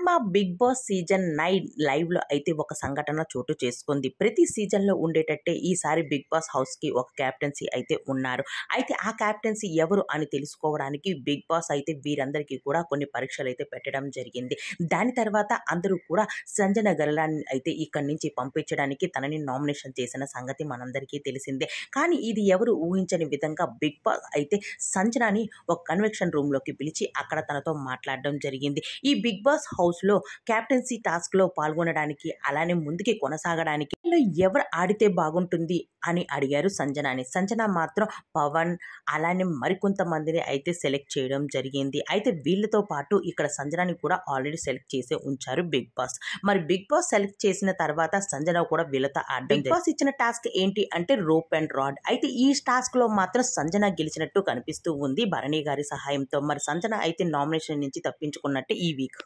Cinema big boss season 9 లైవ్లో అయితే ఒక సంఘటన చోటు చేసుకుంది. ప్రతి సీజన్లో ఉండేటట్టే ఈసారి బిగ్ బాస్ హౌస్కి ఒక క్యాప్టెన్సీ అయితే ఉన్నారు. అయితే ఆ క్యాప్టెన్సీ ఎవరు అని తెలుసుకోవడానికి బిగ్ బాస్ అయితే వీరందరికీ కూడా కొన్ని పరీక్షలు అయితే పెట్టడం జరిగింది. దాని తర్వాత అందరూ కూడా సంజన గల్లాని అయితే ఇక్కడి నుంచి పంపించడానికి తనని నామినేషన్ చేసిన సంగతి మనందరికీ తెలిసిందే. కానీ ఇది ఎవరు ఊహించని విధంగా బిగ్ బాస్ అయితే సంజనాని ఒక కన్వెన్షన్ రూమ్లోకి పిలిచి అక్కడ తనతో మాట్లాడడం జరిగింది. ఈ బిగ్ బాస్ హౌస్లో క్యాప్టెన్సీ టాస్క్లో పాల్గొనడానికి అలానే ముందుకి కొనసాగడానికి ఎవరు ఆడితే బాగుంటుంది అని అడిగారు సంజనాని. సంజన మాత్రం పవన్ అలానే మరికొంతమందిని అయితే సెలెక్ట్ చేయడం జరిగింది. అయితే వీళ్ళతో పాటు ఇక్కడ సంజనాని కూడా ఆల్రెడీ సెలెక్ట్ చేసి ఉంచారు బిగ్ బాస్. మరి బిగ్ బాస్ సెలెక్ట్ చేసిన తర్వాత సంజన కూడా వీళ్ళతో ఆడడం. బిగ్ బాస్ ఇచ్చిన టాస్క్ ఏంటి అంటే రోప్ అండ్ రాడ్. అయితే ఈ టాస్క్ లో మాత్రం సంజన గెలిచినట్టు కనిపిస్తూ ఉంది భరణి గారి సహాయంతో. మరి సంజన అయితే నామినేషన్ నుంచి తప్పించుకున్నట్టే ఈ వీక్.